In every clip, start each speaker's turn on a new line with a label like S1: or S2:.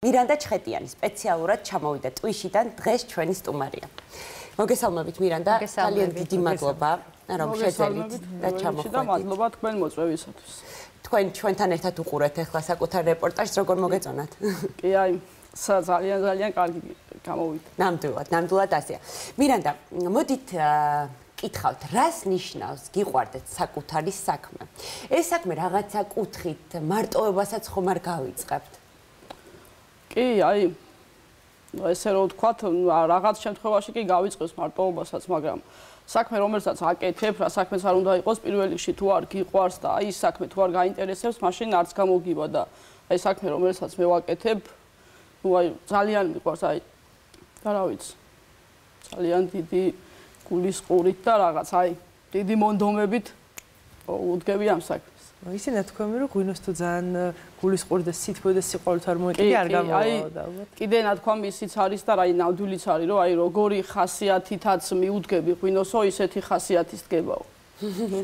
S1: მირანდა ჩხეტიანი სპეციალურად ჩამოვიდა ტვიშიდან დღეს ჩვენი სტუმარია. მოგესალმებით მირანდა, ძალიან დიდი მადლობა რომ შეძლებით და ჩამოხვედით.
S2: და მადლობა თქვენ მოწვევისათვის.
S1: თქვენ ჩვენთან ერთად უყურეთ ახლა საკუთარ რეპორტაჟს, როგორ მოგეწონათ?
S2: კი, აი, ძალიან კარგი გამოვიდა.
S1: ნამდვილად ასეა. მირანდა, მოდით კითხავთ, რას ნიშნავს გიყვარდეთ საკუთარი საქმე? ეს საქმე რაღაცა კუთხით მარტოებასაც ხომ არ გავიწყებთ?
S2: კი, აი, ესე რომ ვთქვათ, რაღაც შემთხვევაში კი გავიწყებს მარტოებასაც, მაგრამ საქმე რომელსაც აკეთებ, რა საქმეც არ უნდა იყოს, პირველ რიგში თუ არ გიყვარს და აი ეს საქმე თუ არ გაინტერესებს, მაშინ არც გამოგივა და აი საქმე რომელსაც მე ვაკეთებ, ну აი ძალიან მიყვარს, აი და რა ვიცი. ძალიან დიდი გულის ყურით და რაღაც აი დიდი მონდომებით უდგები ამ საქმეს.
S3: ისე ნათქვამი რომ ღვინოს თუ ძალიან გულის ყური და სითბო და სიყვარულით არ მოეკიდე არ გამოვადა ალბათ.
S2: კიდე ნათქვამი ისიც არის და აი ნამდვილიც არის რომ აი როგორი ხასიათითაც მიუდგები ღვინოსო, ისეთი ხასიათის დგებაო.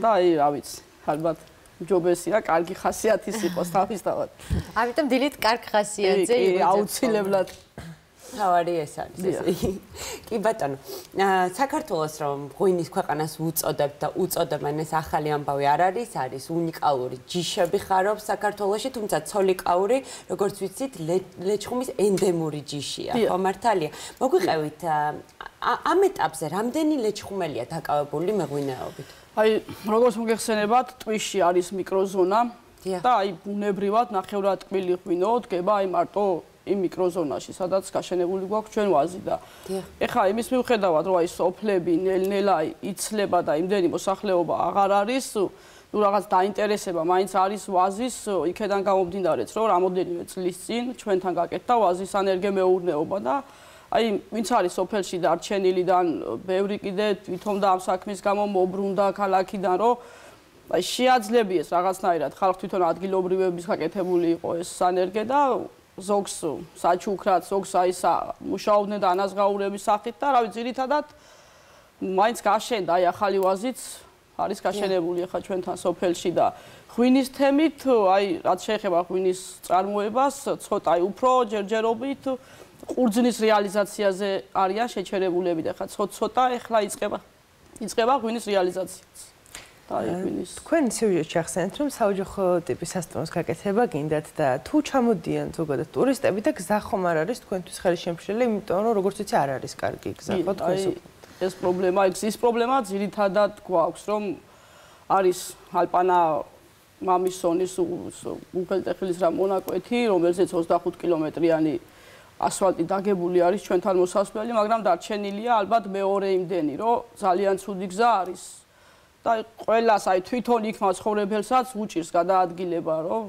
S2: და აი რა ვიცი, ალბათ ჯობესია კარგი ხასიათის იყოს თავისთავად.
S4: ამიტომ დილით კარგ ხასიათზე
S2: იგი აუცილებლად
S1: თავარი ეს არის. კი ბატონო, საქართველოს რომ ღვინის ქვეყანას უწოდებთ და უწოდებენ ეს ახალი ამბავი არ არის უნიკალური ჯიშები ხარობს საქართველოში, თუმცა ცოლიკაური, როგორც ვიცით, ლეჩხუმის ენდემური ჯიშია, ხო მართალია? მოგვიყევით ამ ეტაპზე რამდენი ლეჩხუმელია დაკავებული მეღვინეობით?
S2: აი, როგორც მოგეხსენებათ, ტვიში არის მიკროზონა და აი ბუნებრივად ნახევრად ტკბილი ღვინო დგება აი მარტო იმ მიკროზონაში, სადაც გაშენებული გვაქვს ჩვენ ვაზი და ეხლა იმის მიუხედავად, რომ აი სოფლები ნელ-ნელა იცლება და იმდენი მოსახლეობა აღარ არის, ну რაღაც დაინტერესება მაინც არის ვაზის, იქედან გამომდინარეც, რომ რამოდენიმე წლის წინ ჩვენთან გაკეთდა ვაზის ანერგემეურნეობა და აი ვინც არის სოფელში დარჩენილიდან ბევრი კიდე თვითონ და ამ საქმის გამო მობრუნდა ქალაქიდან, რომ აი შეაძლებიეს რაღაცნაირად ხალხ თვითონ ადგილობრივების გაკეთებული იყო ეს ანერგე და ზოგს საჩუქრად, ზოგს აი მუშაობდნენ და ანაზღაურების სახით და რავი ძირითადად მაინც გაშენდა აი ახალი ვაზიც არის გაშენებული ახლა ჩვენთან სოფელში და ღვინის თემით აი რაც შეეხება ღვინის წარმოებას ცოტა აი უფრო ჯერჯერობით ყურძნის რეალიზაციაზე არიან შეჩერებულები და ახლა ცოტა ახლა იწყება ღვინის რეალიზაციაც.
S3: თქვენ სიუჟეტში ახსენეთ, რომ საოჯახო ტიპის სასტუმროს გაკეთება გინდათ და თუ ჩამოდიან ზოგადად ტურისტები და გზა ხომ არ არის თქვენთვის ხელი შემშლელი, იმიტომ რომ როგორც ვიცი არ არის კარგი გზა, ხო თქვენს
S2: ეს პრობლემა, ის პრობლემა ძირითადად გვაქვს, რომ არის ალპანა მამისონის უღელტეხილის რა მონაკვეთი, რომელზეც 25 კილომეტრიანი ასფალტი დაგებული არის ჩვენთან მოსასვლელი, მაგრამ დარჩენილია ალბათ მეორე იმდენი, რომ ძალიან ცუდი გზა არის. და ყველას აი თვითონ იქ მაცხოვრებელსაც უჭირს გადაადგილება, რომ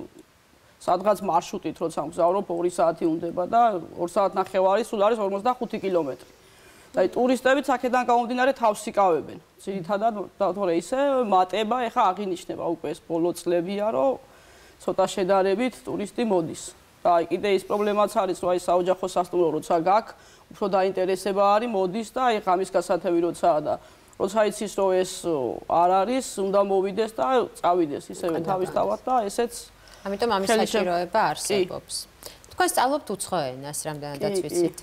S2: სადღაც მარშრუტით როცა მგზავრობ 2 საათი უნდება და 2 საათნახევარი სულ არის 45 კილომეტრი. და აი ტურისტებიც აქედან გამომდინარე თავს იკავებენ. ძირითადად თორე ისე მატება ეხა აღინიშნება უკვე ეს ბოლო წლებია, რომ ცოტა შედარებით ტურისტი მოდის. და აი კიდე ის პრობლემაც არის, რომ აი საოჯახო სასტუმრო როცა გაქვს, უფრო დაინტერესება არის, მოდის და აი ღამის გასათევი როცაა და როცა იცის რომ ეს არ არის, უნდა მოვიდეს და წავიდეს ისევე თავისთავად და ესეც
S4: ამიტომ ამის საჭიროება არსებობს. თქვენ სწავლობთ უცხო ენას, რამდენადაც ვიცით.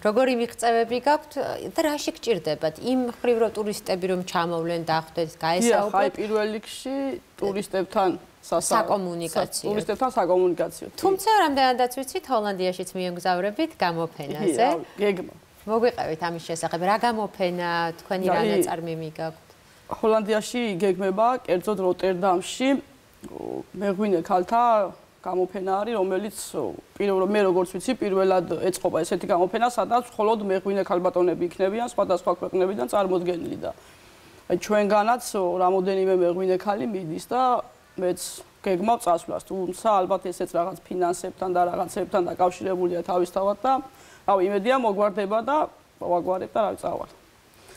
S4: როგორი მიღწევები გაქვთ და რაში გჭირდებათ? იმ მხრივ რომ ტურისტები რომ ჩამოვლენ და ხვდეთ, გაესაუბროთ.
S2: აი პირველ რიგში ტურისტებთან საკომუნიკაციო.
S4: თუმცა რამდენადაც ვიცით, ჰოლანდიაშიც მიემგზავრებით გამოფენაზე.
S2: გეგმა
S4: მოგვიყევით ამის შესახებ, რა გამოფენა, თქვენი რა ნაწარმი გაქვთ?
S2: ჰოლანდიაში იგეგმება, კერძოდ როტერდამში, მეღვინე ქალთა გამოფენა არის, რომელიც მე როგორც ვიცი, პირველად ეწყობა ესეთი გამოფენა, სადაც მხოლოდ მეღვინე ქალბატონები იქნებიან სხვადასხვა ქვეყნებიდან წარმოდგენილი და აი ჩვენგანაც რამოდენიმე მეღვინე ქალი მიდის და მეც გეგმავ წასვლას, თუმცა ალბათ ესეც რაღაც ფინანსებთან და რაღაცებთან დაკავშირებულია თავისთავად და რავი, იმედია მოგვარდება და ვაგვარებ და რავი წავალ.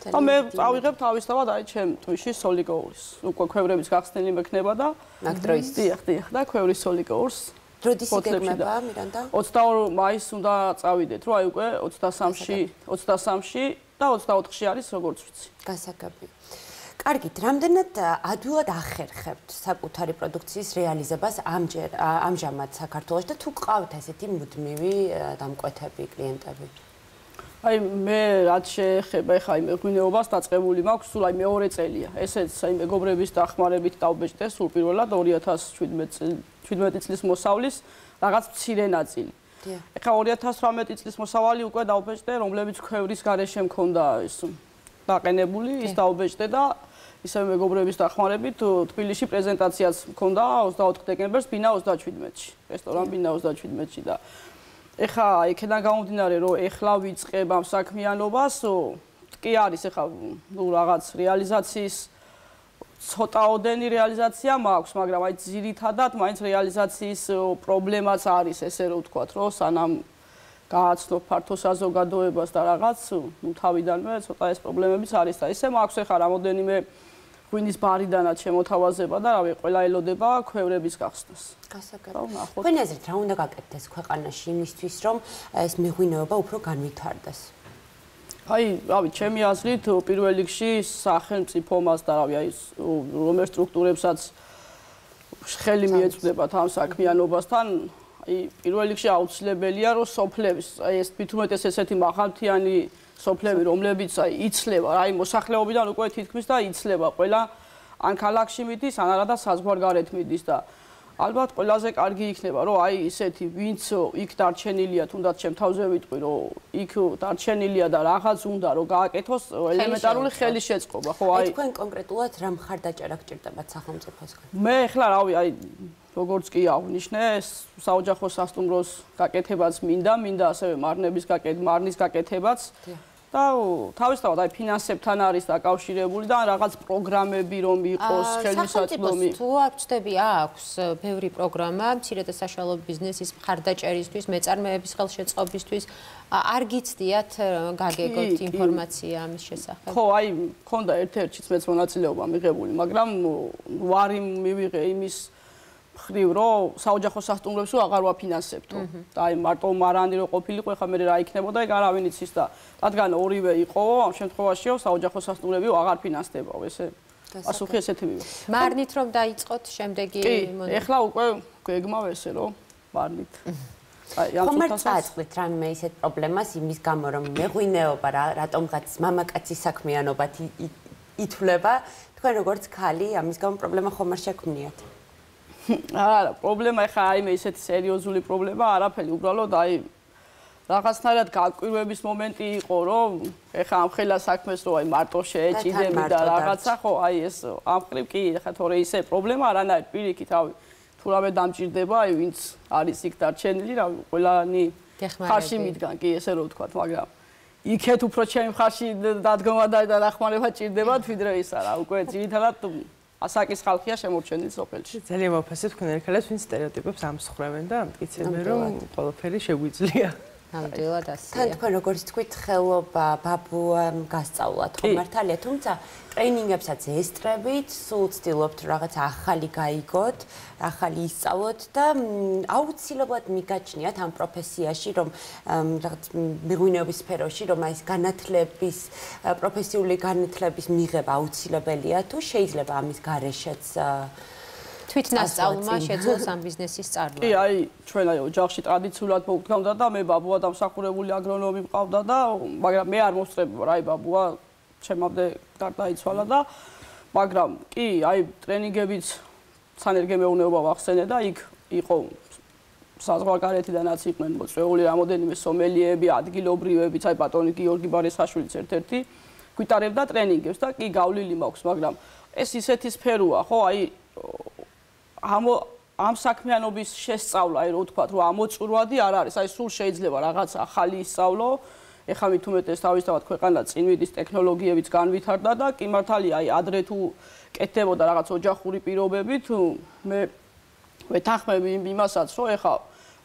S2: და მე წავიღებ თავისთავად აი ჩემ ტვიში სოლიკოურის. უკვე ქვევრების გახსნილი მექნება და
S1: ნაკდროის.
S2: დიახ, და ქვევრის სოლიკოურს.
S1: როდის იგეგმება მირანდა?
S2: 22 მაისს უნდა წავიდეთ, რომ აი უკვე 23-ში და 24-ში არის როგორც ვიცი.
S1: გასაგები. კარგით, რამდენად ადვილად ახერხებთ საკუთარი პროდუქციის რეალიზებას ამჟამად საქართველოში და თუ გყავთ ესეთი მუდმივი დამკვეთები კლიენტები?
S2: აი მე რაც შეეხება ხა იმ მეღვინეობას დაწყებული მაქვს სულ აი მეორე წელია. ესეც აი მეგობრების დახმარებით დავბეჭდე სულ პირველად 2017 წლის მოსავლის რაღაც მცირე ნაწილი. ეხა 2018 წლის მოსავალი უკვე დავბეჭდე, რომლებიც ქვევრის გარეშე მქონდა ის დაყენებული, ის დავბეჭდე და ისე მეგობრების დახმარებით თბილისში პრეზენტაციაც მქონდა 24 დეკემბერს ბინა 27-ში, რესტორან ბინა 27-ში და ეხა იქიდან გამომდინარე რომ ეხლა ვიწყებ ამ საქმიანობას, კი არის ეხა ნუ რაღაც რეალიზაციის ცოტაოდენი რეალიზაცია მაქვს, მაგრამ აი ძირითადად მაინც რეალიზაციის პრობლემაც არის, ესე რომ ვთქვათ, რომ სანამ გააცნობ ფართო საზოგადოებას და რაღაც, ნუ თავიდანვე ცოტა ეს პრობლემებიც არის და ისე მაქვს ეხა რამოდენიმე ღვინის ბარიდანაც შემოთავაზება და რავი, ყველა ელოდება ქვევრების გახსნას.
S1: გასაგებია. თქვენი აზრით რა უნდა გაკეთდეს ქვეყანაში იმისთვის, რომ ეს მეღვინეობა უფრო განვითარდეს?
S2: აი, რავი, ჩემი აზრით პირველ რიგში სახელმწიფომაც და რავი, აი რომელ სტრუქტურებსაც ხელი მიეწვდებათ ამ საქმიანობასთან, აი პირველ რიგში აუცილებელია რომ სოფლების, აი ეს თვითონაც ესეთი მაღალმთიანი სოფლები, რომლებიც აი იცლება, აი მოსახლეობიდან უკვე თითქმის და იცლება ყველა ან ქალაქში მიდის, ან არა და საზღვარგარეთ მიდის და ალბათ ყველაზე კარგი იქნება, რომ აი ისეთი ვინც იქ დარჩენილია, თუნდაც ჩემ თავზე ვიტყვი, რომ იქ დარჩენილია და რაღაც უნდა რომ გააკეთოს ელემენტარული ხელის შეწყობა, ხო
S1: აი თქვენ კონკრეტულად რა მხარდაჭერა გჭირდებათ სახელმწიფოსგან?
S2: მე ახლა რავი, აი როგორც კი აღნიშნე, საოჯახო სასტუმროს გაკეთებაც მინდა ასევე მარნის გაკეთებაც და თავისთავად აი ფინანსებთან არის დაკავშირებული და რაღაც პროგრამები რომ იყოს ხელმისაწვდომი.
S4: თუ აღწევი აქვს ბევრი პროგრამა მცირე და საშუალო ბიზნესის მხარდაჭერისთვის, მეწარმეების ხელშეწყობისთვის, არ გიცდიათ გაგეგოთ ინფორმაცია ამის შესახებ?
S2: ხო, აი მქონდა ერთ-ერთშიც მეც მონაწილეობა მიღებული, მაგრამ ვარი მივიღე იმის ხრივ რომ საოჯახო სასტუმროებს აღარ ვაფინანსებთო და აი მარტო მარანი რო ყოფილიყო ხა მე რა იქნებოდა ეგ არავინ იცის და რადგან ორივე იყო ამ შემთხვევაშიო საოჯახო სასტუმრები აღარ ფინანსდებაო ესე პასუხი ესეთი მივიღე
S4: მარნით რომ დაიწყოთ შემდეგი
S2: კი ეხლა უკვე გეგმავ ესე რომ მარნით
S1: აი ამ წუთასაც წაწყდით რამე ისეთ პრობლემას იმის გამო რომ მეღვინეობა რატომღაც მამაკაცის საქმიანობად ითვლება თქვენ როგორც ქალი ამის გამო პრობლემა ხომ არ შექმნიათ
S2: არა, პრობლემა ხა აი მე ისეთი სერიოზული პრობლემა არაფერი, უბრალოდ აი რაღაცნაირად გაკვირვების მომენტი იყო, რომ ეხა ამ ხელა საქმეს რო აი მარტო შეეჭიდები და რაღაცა ხო, აი ეს ამ ხრივ კი ეხა თორე ისე პრობლემა არანაირ პირიქით, რავი, თუ რამე დამჭირდება, აი ვინც არის იქ დარჩენილი, რავი, ყველანი ხარში მიდგან, კი ესე რომ ვთქვათ, მაგრამ იქეთ უფრო ჩემი ხარში დადგომა და დახმარება ჭირდებათ, ვიდრე ის არა, უკვე ძირითადად ასაკის ხალხია შემორჩენილი სოფელში.
S3: ძალიან მოფასებ თქვენ ერქალებს ვინ სტერეოტიპებს ამსხვრევენ და ამტკიცებენ რომ ყველაფერი შეგვიძლია.
S4: ნამდვილად ასეა.
S1: თან თქვენ როგორც თქვით ხელობა ბაბუამ გასწავლათ ხო მართალია, თუმცა ტრეინინგებსაც ესწრებით, სულ ცდილობთ რაღაც ახალი გაიგოთ, ახალი ისწავლოთ და აუცილებლად მიგაჩნიათ ამ პროფესიაში, რომ რაღაც მეღვინეობის სფეროში, რომ აი ეს განათლების, პროფესიული განათლების მიღება აუცილებელია, თუ შეიძლება ამის გარეშეც
S4: თვითნასწავლმა შეძლოს ამ ბიზნესის წარმოება.
S2: კი, აი, ჩვენ აი ოჯახში ტრადიციულად მოვდგავდა და მე ბაბუა დამსახურებული აგრონომი მყავდა და მაგრამ მე არ მოსწრებია რა, აი ბაბუა ჩემამდე გარდაიცვალა და მაგრამ კი, აი ტრენინგებიც სანერგე მეურნეობა ვახსენე და იქ იყო საზღვარგარეთიდანაც იყვნენ მოწვეული რამოდენიმე სომელიები, ადგილობრივებიც, აი ბატონი გიორგი ბარესაშვილიც ერთ-ერთი გვიტარებდა ტრენინგებს და კი გავლილი მაქვს, მაგრამ ეს ისეთი სფეროა, ხო, აი ამ საქმიანობის შესწავლა, აი რო ვთქვათ, რომ ამოწურვადი არ არის, აი სულ შეიძლება რაღაც ახალი ისწავლო. ეხლა მით უმეტეს თავისთავად ქვეყანა წინ მიდის ტექნოლოგიებიც განვითარდა და კი მართალია, აი ადრე თუ კეთდებოდა რაღაც ოჯახური პირობებით, მე ვეთანხმები იმასაც, რომ ეხლა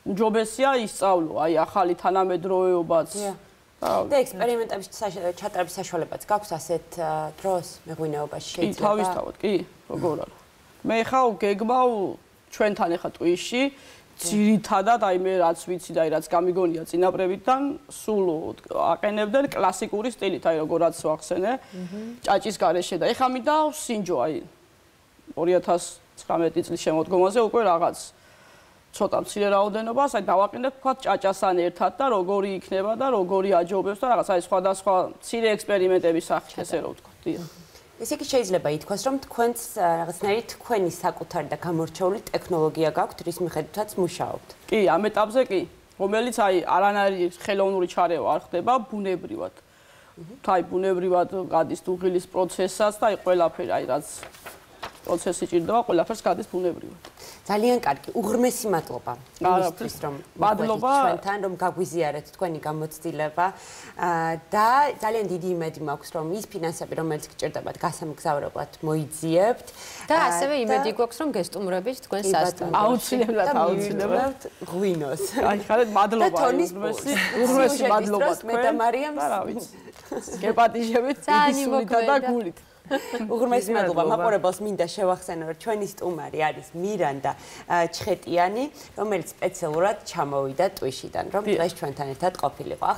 S2: უჯობესია ისწავლო, აი ახალი თანამედროვეობაც.
S1: და ექსპერიმენტების ჩატარების საშუალებაც გაქვს ასეთ დროს მეღვინეობაში შეიძლება?
S2: კი, თავისთავად, კი, როგორ არა. მე ხა გეგმავ ჩვენთან ეხა ტვიში ძირითადად აი მე რაც ვიცი და აი რაც გამიგონია წინაპრებიდან სულ აყენებდნენ კლასიკური სტილით, აი როგორაც ვახსენე, ჭაჭის გარეშე და ეხლა მინდა სინჯო აი 2019 წლის შემოდგომაზე უკვე რაღაც ცოტა მცირე რაოდენობას აი დავაყენებ თქვა ჭაჭასთან ერთად და როგორი იქნება და როგორი აჯობებს და რაღაც აი სხვადასხვა მცირე ექსპერიმენტების სახით ესე რომ ვთქვა. დიახ.
S1: ესე იგი შეიძლება ითქვას, რომ თქვენს რაღაცნაირი თქვენი საკუთარი და გამორჩეული ტექნოლოგია გაქვთ, რის მიხედვითაც მუშაობთ.
S2: კი, ამ ეტაპზე კი, რომელიც აი არანაირი ხელოვნური ჩარევა არ ხდება ბუნებრივად. აი ბუნებრივად გადის დუღილის პროცესსაც და აი ყველაფერი აი რაც პროცესი ჭირდება, ყველაფერს გადის ბუნებრივად.
S1: ძალიან კარგი, უღრმესი მადლობა. იმისთვის რომ
S2: მადლობა
S1: ჩვენთან რომ გაგვიზიარეთ თქვენი გამოცდილება და ძალიან დიდი იმედი მაქვს რომ ის ფინანსები რომელიც გჭირდებათ გასამგზავრებლად მოიძიებთ
S4: და ასევე იმედი გვაქვს რომ გესტუმრებით თქვენ სასტუმროში.
S2: აუცილებლად
S1: ღვინოს.
S2: აი ხარეთ მადლობა. უღრმესი მადლობა
S1: მე და მარიამს.
S2: რა ვიცი. გეპატიჟებით დიდი სულითა და გულით.
S1: უღრმესი მადლობა მაყურებელს მინდა შევახსენო რომ ჩვენი სტუმარი არის მირანდა ჩხეტიანი რომელიც სპეციალურად ჩამოვიდა ტვიშიდან რომ დღეს ჩვენთან ერთად ყოფილიყო.